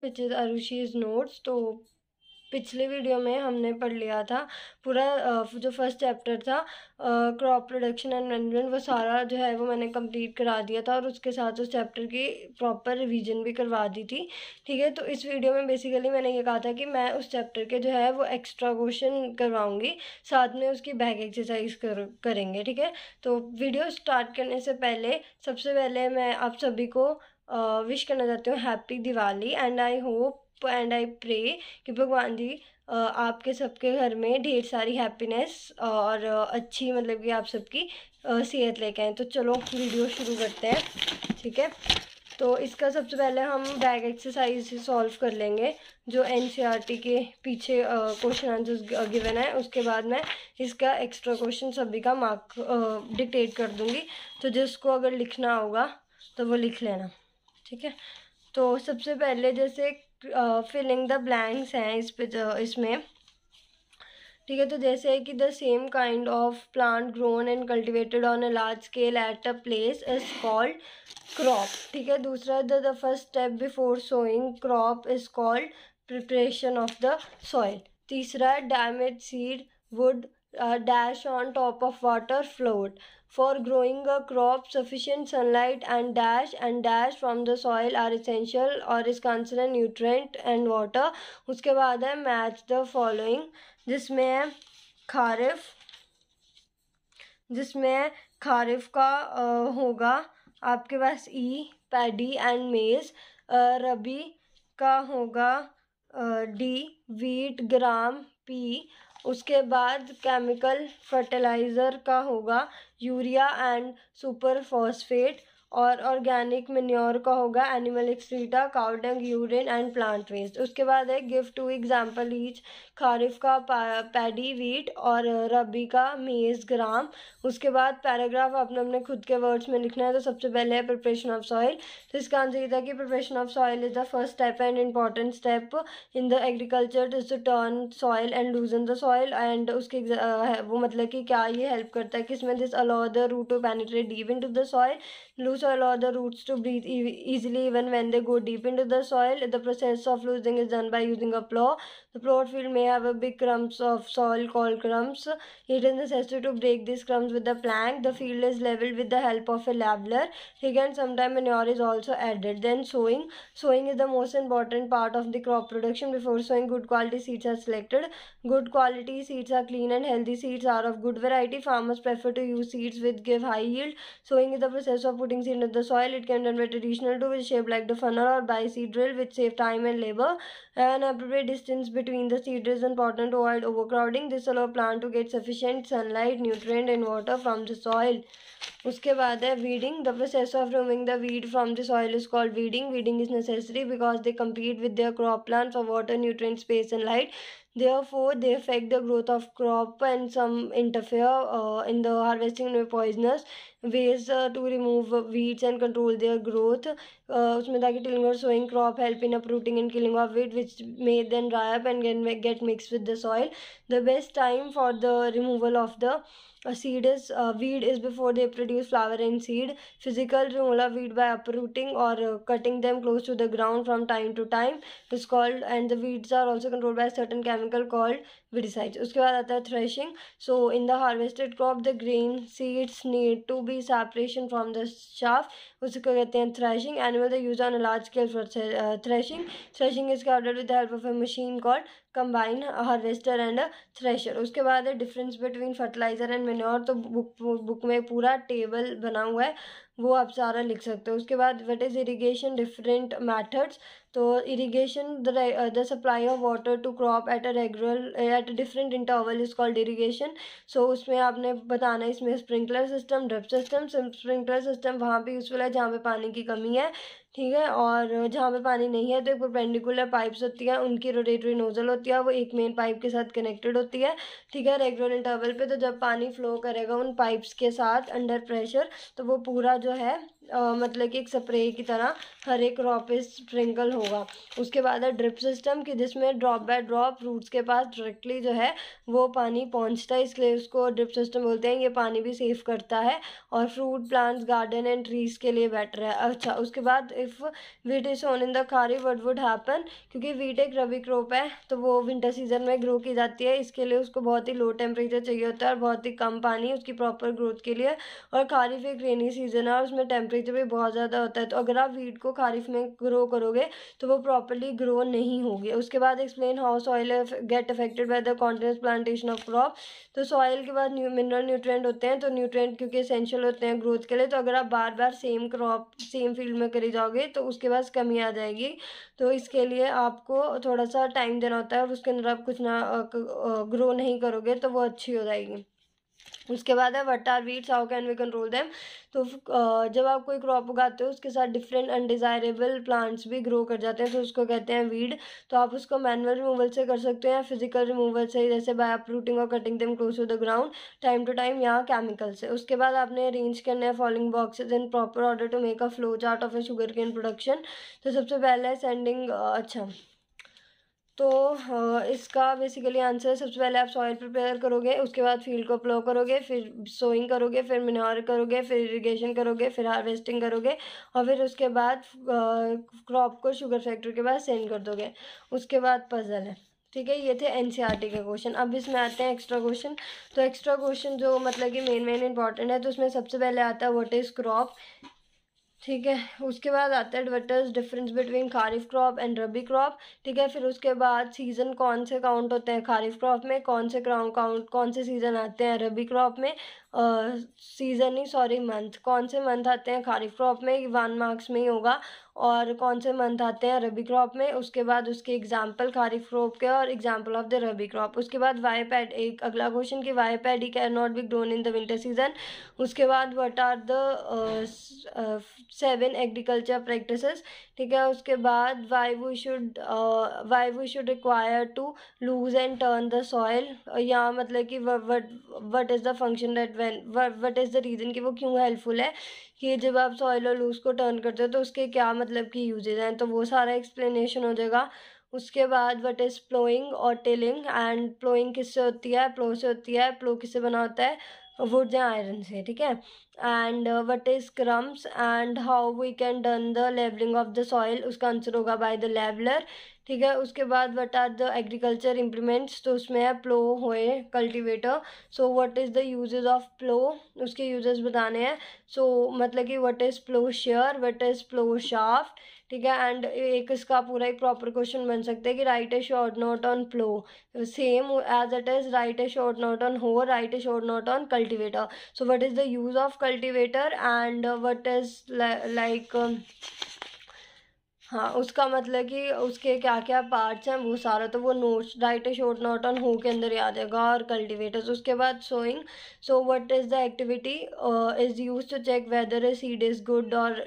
Which is Aarushi's notes. तो पिछले video में हमने पढ़ लिया था पूरा जो फर्स्ट चैप्टर था क्रॉप प्रोडक्शन एंड मैनेजमेंट, वो सारा जो है वो मैंने कंप्लीट करा दिया था और उसके साथ उस चैप्टर की प्रॉपर रिवीजन भी करवा दी थी। ठीक है, तो इस वीडियो में बेसिकली मैंने ये कहा था कि मैं उस चैप्टर के जो है वो एक्स्ट्रा क्वेश्चन करवाऊँगी, साथ में उसकी बैक एक्सरसाइज करेंगे। ठीक है, तो वीडियो स्टार्ट करने से पहले सबसे पहले मैं आप सभी को विश करना चाहती हूँ happy Diwali and I hope and I pray कि भगवान जी आपके सबके घर में ढेर सारी हैप्पीनेस और अच्छी मतलब कि आप सबकी सेहत लेके आएँ। तो चलो वीडियो शुरू करते हैं। ठीक है, तो इसका सबसे पहले हम बैक एक्सरसाइज सॉल्व कर लेंगे जो एनसीईआरटी के पीछे क्वेश्चन आंसर्स गिवन है। उसके बाद मैं इसका एक्स्ट्रा क्वेश्चन सभी का मार्क डिक्टेट कर दूंगी, तो जिसको अगर लिखना होगा तो वो लिख लेना। ठीक है, तो सबसे पहले जैसे फिलिंग द ब्लैंक्स हैं इसमें। ठीक है, तो जैसे है कि the same kind of plant grown and cultivated on a large scale at a place is called crop. ठीक है, दूसरा the first step before sowing crop is called preparation of the soil. तीसरा damage seed would dash on top of water float. For growing a crop, sufficient sunlight and dash from the soil are essential or is considered nutrient and water. उसके बाद है match the following, जिसमें है खारिफ का होगा आपके पास ई paddy and मेज। रबी का होगा डी वीट ग्राम पी। उसके बाद केमिकल फर्टिलाइज़र का होगा यूरिया एंड सुपर फॉस्फेट। और ऑर्गेनिक मेन्योर का होगा animal excreta, cow dung, urine and plant waste. उसके बाद है give two example each, kharif का पैडी वीट और रबी का मेज ग्राम। उसके बाद पैराग्राफ आपने अपने खुद के वर्ड्स में लिखना है। तो सबसे पहले है प्रिपरेशन ऑफ सॉइल। तो इसका आंसर ये था कि preparation of soil is the first step and important step in the agriculture is to turn soil and loosen the soil. And उसके वो मतलब कि क्या ये हेल्प करता है कि इसमें this allow the root to penetrate deep into the soil, loose soil or the roots to breathe easily even when they go deep into the soil. The process of loosening is done by using a plow. The plowed field may have a big clumps of soil called crumbs. It is necessary to break these crumbs with the plank. The field is leveled with the help of a leveler. Again, sometimes manure is also added. Then sowing. Sowing is the most important part of the crop production. Before sowing, good quality seeds are selected. Good quality seeds are clean and healthy seeds are of good variety. Farmers prefer to use seeds which give high yield. Sowing is the process of putting seed into the soil. It can be done by traditional tool which shaped like the funnel or by seed drill which save time and labor. An appropriate distance between the seed is important to avoid overcrowding. This allows plant to get sufficient sunlight, nutrient and water from the soil. उसके बाद है weeding. The process of removing the weed from the soil is called weeding. Weeding is necessary because they compete with their crop plants for water, nutrient, space and light. Therefore, they affect the growth of crop and some interfere in the harvesting with poisonous ways to remove weeds and control their growth. उसमें ताकि tilling or sowing crop help in uprooting and killing of weed which may then dry up and get mixed with the soil. The best time for the removal of the weed is before they produce flower and seed. Physical removal of weed by uprooting or cutting them close to the ground from time to time is called, and the weeds are also controlled by a certain chemical called weedicides. उसके बाद आता है threshing. So in the harvested crop the grain seeds need to be separation from the chaff. उसको कहते हैं threshing. Animal they use on a large scale for threshing. Threshing is carried out with the help of a machine called combine harvester and a thresher. उसके बाद है difference between fertilizer and manure. तो book में पूरा table बना हुआ है, वो आप सारा लिख सकते हो। उसके बाद what is irrigation, different methods. तो irrigation the supply of water to crop at a different interval is called irrigation. So उसमें आपने बताना है इसमें sprinkler system, drip system. Sprinkler system वहाँ पे यूजफुल है जहाँ पे पानी की कमी है। ठीक है, और जहाँ पे पानी नहीं है तो एक परपेंडिकुलर पाइप्स होती है, उनकी रोटेटरी नोजल होती है, वो एक मेन पाइप के साथ कनेक्टेड होती है। ठीक है, रेगुलर इंटरवल पे। तो जब पानी फ्लो करेगा उन पाइप्स के साथ अंडर प्रेशर, तो वो पूरा जो है मतलब कि एक स्प्रे की तरह हर एक क्रॉप पे स्प्रिंकल होगा। उसके बाद है ड्रिप सिस्टम कि जिसमें ड्रॉप बाय ड्रॉप रूट्स के पास डायरेक्टली जो है वो पानी पहुंचता है, इसलिए उसको ड्रिप सिस्टम बोलते हैं। ये पानी भी सेव करता है और fruit plants, garden and trees के लिए बेटर है। अच्छा, उसके बाद if wheat is sown in the kharif what would happen, क्योंकि वीट एक रबी क्रॉप है तो वो विंटर सीजन में ग्रो की जाती है, इसके लिए उसको बहुत ही लो टेम्परेचर चाहिए होता है और बहुत ही कम पानी उसकी प्रॉपर ग्रोथ के लिए। और खारिफ एक रेनी सीजन है और उसमें टेम्परेचर भी बहुत ज़्यादा होता है, तो अगर आप वीट को खारिफ में ग्रो करोगे तो वो प्रॉपरली ग्रो नहीं होगी। उसके बाद explain how soil get affected by the continuous plantation of crop. तो सॉइल के बाद मिनरल न्यूट्रिएंट होते हैं, तो न्यूट्रिएंट क्योंकि एसेंशियल होते हैं ग्रोथ के लिए, तो अगर आप बार बार सेम क्रॉप सेम फील्ड में करी जाओगे तो उसके बाद कमी आ जाएगी। तो इसके लिए आपको थोड़ा सा टाइम देना होता है और उसके अंदर आप कुछ ना ग्रो नहीं करोगे तो वो अच्छी हो जाएगी। उसके बाद है what are weeds, how can we control them. तो जब आप कोई क्रॉप उगाते हो उसके साथ डिफरेंट अनडिजायरेबल प्लांट्स भी ग्रो कर जाते हैं, तो उसको कहते हैं वीड। तो आप उसको मैनुअल रिमूवल से कर सकते हैं या फिजिकल रिमूवल से, जैसे बाय अपरूटिंग और cutting them close to the ground time to time, या केमिकल से। उसके बाद आपने अरेंज करना है following boxes in proper order to make a flow chart of a sugarcane production. तो सबसे पहले है सेंडिंग, अच्छा तो इसका बेसिकली आंसर, सबसे पहले आप सॉइल प्रिपेयर करोगे, उसके बाद फील्ड को प्लो करोगे, फिर सोइंग करोगे, फिर मिन्योर करोगे, फिर इरिगेशन करोगे, फिर हार्वेस्टिंग करोगे और फिर उसके बाद क्रॉप को शुगर फैक्ट्री के पास सेंड कर दोगे। उसके बाद पजल है। ठीक है, ये थे एनसीईआरटी के क्वेश्चन। अब इसमें आते हैं एक्स्ट्रा क्वेश्चन। तो एक्स्ट्रा क्वेश्चन जो मतलब कि मेन इंपॉर्टेंट है, तो उसमें सबसे पहले आता है व्हाट इज क्रॉप। ठीक है, उसके बाद आता है what is difference between kharif crop and rabi crop. ठीक है, फिर उसके बाद सीजन कौन से काउंट होते हैं खारिफ क्रॉप में, कौन से सीजन आते हैं रबी क्रॉप में, सीजन नहीं सॉरी मंथ, कौन से मंथ आते हैं खारिफ क्रॉप में, 1 मार्क्स में ही होगा, और कौन से मंथ आते हैं रबी क्रॉप में। उसके बाद उसके एग्जाम्पल खारिफ क्रॉप के और example of the rabi crop. उसके बाद वाई पैड, एक अगला क्वेश्चन कि why paddy can not be grown in the winter season. उसके बाद what are the 7 agriculture practices. ठीक है, उसके बाद why we should require to loose and turn the soil, या मतलब कि what is the function that when what is the reason कि वो क्यों हेल्पफुल है, कि जब आप सॉइल और लूज को टर्न करते हो तो उसके क्या मतलब कि यूजेज हैं, तो वो सारा एक्सप्लेनेशन हो जाएगा। उसके बाद व्हाट इज़ प्लोइंग और टिलिंग, एंड प्लोइंग किससे होती है, प्लो से होती है, प्लो किससे बना होता है, वुड या आयरन से। ठीक है, and what is crumbs and how we can done the levelling of the soil, उसका आंसर होगा बाय द लेवलर। ठीक है, उसके बाद what are the agriculture implements, तो उसमें है plough, hoe, cultivator. So what is the uses of plough, उसके यूजेस बताने हैं। सो मतलब कि what is plough share, what is plough shaft. ठीक है, एंड एक इसका पूरा एक प्रॉपर क्वेश्चन बन सकता है कि write a short note on plough, same as it is write a short note on hoe, write a short note on cultivator. So what is the use of cultivator and what is like, हाँ उसका मतलब कि उसके क्या क्या parts हैं वो सारा, तो वो notes write a short note on हो के अंदर याद आएगा, और कल्टिवेटर्स। उसके बाद sowing, so what is the activity is use to check whether a seed is good और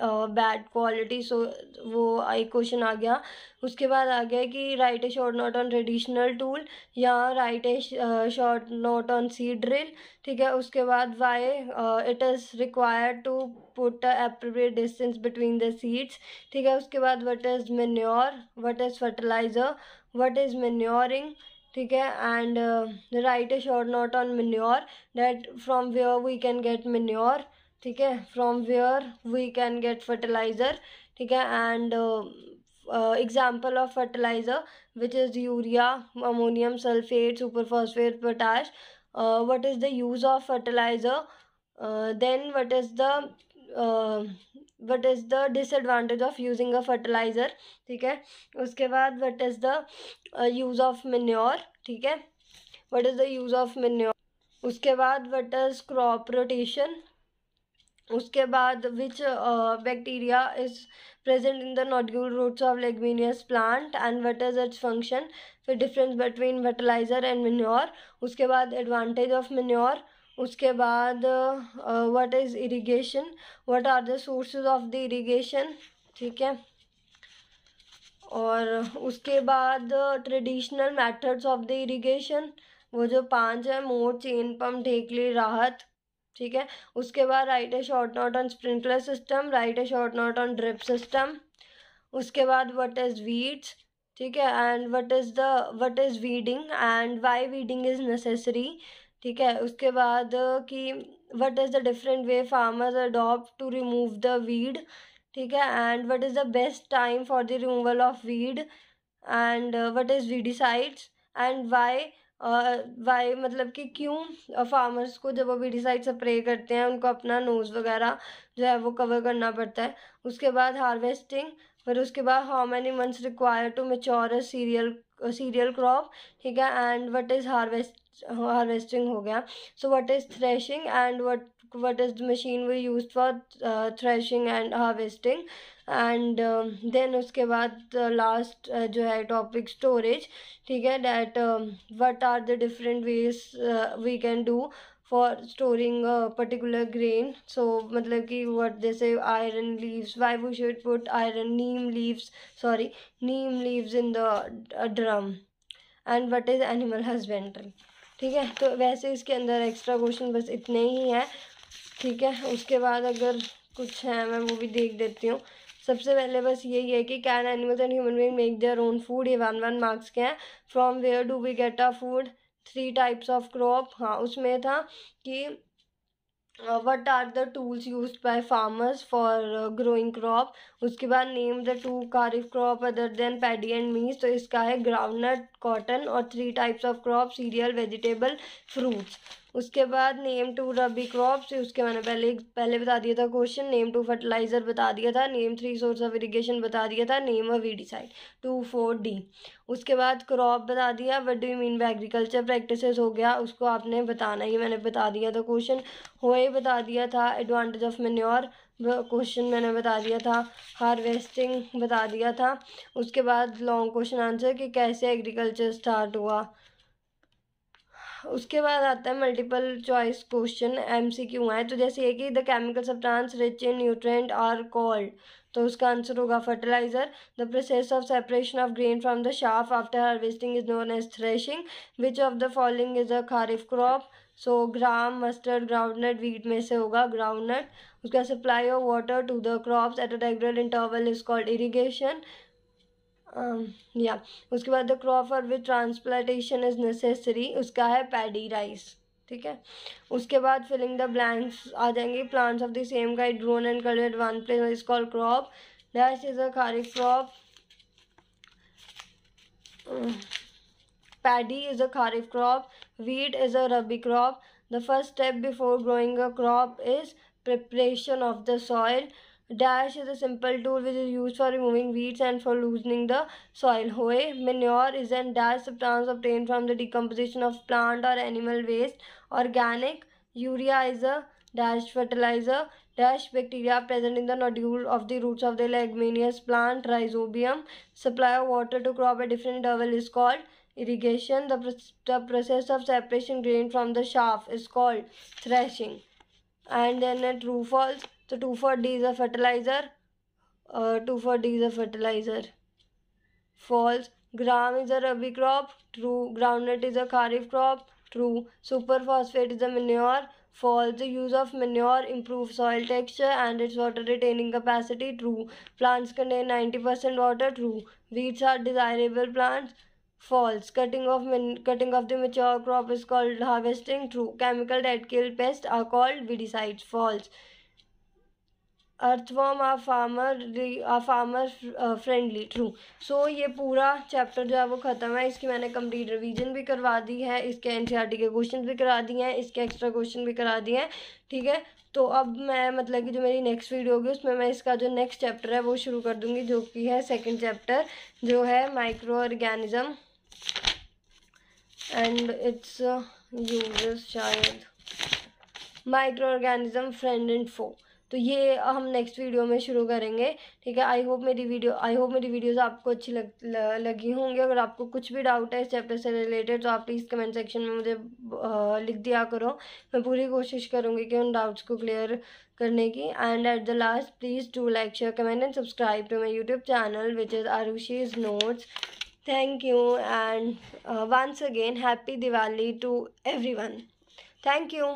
बैड क्वालिटी। सो वो एक क्वेश्चन आ गया। उसके बाद आ गया कि write a short note on traditional tool, या write a short note on seed drill. ठीक है, उसके बाद why it is required to put appropriate distance between the seeds. ठीक है, उसके बाद what is manure, what is fertiliser, what is manuring. ठीक है, and write a short note on manure, that from where we can get manure. ठीक है, from where we can gate fertiliser. ठीक है, and example of fertiliser which is urea, ammonium sulphate, super phosphate, potash. what is the use of fertilizer, then what is the disadvantage of using a fertilizer। ठीक है, उसके बाद what is the use of manure। ठीक है, what is the use of manure। उसके बाद what is crop rotation। उसके बाद which bacteria is present in the nodule roots of leguminous plant and what is its function। फिर difference between fertilizer and manure। उसके बाद advantage of manure। उसके बाद what is irrigation, what are the sources of the irrigation। ठीक है, और उसके बाद traditional methods of the irrigation, वो जो 5 है, मोर, चेन पम्प, ढेकली, राहत। ठीक है। उसके बाद write a short note on sprinkler system, write a short note on drip system. उसके बाद व्हाट इज वीड्स, ठीक है, and what is weeding and why weeding is necessary, ठीक है। उसके बाद कि what is the different way farmers adopt to remove the weed, ठीक है, and what is the best time for the removal of weed, and what is weedicides, and why मतलब कि क्यों फार्मर्स को जब वो वीडिसाइड स्प्रे करते हैं उनको अपना नोज़ वगैरह जो है वो कवर करना पड़ता है। उसके बाद हार्वेस्टिंग, फिर उसके बाद how many months require to mature a cereal crop, ठीक है, एंड व्हाट इज हार्वेस्टिंग हो गया। So what is threshing and what is the machine we used for threshing and harvesting, and then उसके बाद last जो है topic storage, ठीक है, that what are the different ways we can do for storing a particular grain. So मतलब कि what they say iron leaves, why we should put neem leaves in the drum, and what is animal husbandry, ठीक है। तो वैसे इसके अंदर extra question बस इतने ही हैं, ठीक है। उसके बाद अगर कुछ है मैं वो भी देख देती हूँ। सबसे पहले बस यही है कि can animals and human being make their own food, ये 1 मार्क्स के हैं। From where do we get a food, 3 types of crop, हाँ उसमें था कि what are the tools used by farmers for growing crop। उसके बाद name the 2 kharif crop other than paddy and मीज, तो इसका है ग्राउंडनट, कॉटन, और 3 types of crop, serial, vegetable, fruits. उसके बाद नेम 2 रबी क्रॉप्स, उसके मैंने पहले बता दिया था क्वेश्चन। नेम 2 फर्टिलाइजर बता दिया था। नेम 3 सोर्स ऑफ इरिगेशन बता दिया था। नेम अ वीडिसाइड 2-4D। उसके बाद क्रॉप बता दिया, what do you mean by agriculture practices हो गया, उसको आपने बताना ही, मैंने बता दिया था क्वेश्चन। होए बता दिया था। एडवांटेज ऑफ मेन्योर क्वेश्चन मैंने बता दिया था। हार्वेस्टिंग बता दिया था। उसके बाद लॉन्ग क्वेश्चन आंसर कि कैसे एग्रीकल्चर स्टार्ट हुआ। उसके बाद आता है मल्टीपल चॉइस क्वेश्चन, MCQ है। तो जैसे ये कि the chemical substance rich in nutrient are called, तो उसका आंसर होगा fertiliser. The process of separation of grain from the chaff after harvesting is known as threshing. Which of the following is a kharif crop, so gram, mustard, groundnut, wheat में से होगा groundnut. उसका supply of water to the crops at a regular interval is called irrigation. या उसके बाद the crop for which transplantation is necessary, उसका है paddy rice, ठीक है। उसके बाद फिलिंग द ब्लैंक्स आ जाएंगे। Plants of the same kind grown and cultivated one place is called crop. Dash is a kharif crop, paddy is a kharif crop, wheat is a rabi crop. The first step before growing a crop is preparation of the soil. Dash is a simple tool which is used for removing weeds and for loosening the soil. Hoe, manure is an dash substance obtained from the decomposition of plant or animal waste. Organic, urea is a dash fertilizer. Dash bacteria present in the nodule of the roots of the leguminous plant, rhizobium. Supply of water to crop at different interval is called irrigation. The process of separation grain from the chaff is called threshing. And then a true false. So 2,4-D is a fertilizer. 2,4-D is a fertilizer. False. Gram is a rabi crop. True. Groundnut is a kharif crop. True. Superphosphate is a manure. False. The use of manure improves soil texture and its water retaining capacity. True. Plants contain 90% water. True. Weeds are desirable plants. False. Cutting of the mature crop is called harvesting. True. Chemical that kill pests are called weedicides. False. Earthworm are farmer friendly, true. So ये पूरा chapter जो है वो ख़त्म है। इसकी मैंने complete revision भी करवा दी है, इसके NCERT के क्वेश्चन भी करा दिए हैं, इसके एक्स्ट्रा क्वेश्चन भी करा दिए हैं, ठीक है। तो अब मैं मतलब कि जो मेरी नेक्स्ट वीडियो होगी उसमें मैं इसका जो नेक्स्ट चैप्टर है वो शुरू कर दूँगी, जो कि है सेकेंड चैप्टर, जो है micro organism and it's uses, शायद माइक्रो ऑर्गेनिज्म फ्रेंड एंड फो। तो ये हम नेक्स्ट वीडियो में शुरू करेंगे, ठीक है। आई होप मेरी वीडियोस आपको अच्छी लगी होंगी। अगर आपको कुछ भी डाउट है इस चैप्टर से रिलेटेड तो आप प्लीज़ कमेंट सेक्शन में मुझे लिख दिया करो। मैं पूरी कोशिश करूँगी कि उन डाउट्स को क्लियर करने की। And at the last please do like, share, comment and subscribe to my YouTube channel which is Aarushi's notes. Thank you, and once again happy Diwali to everyone. Thank you.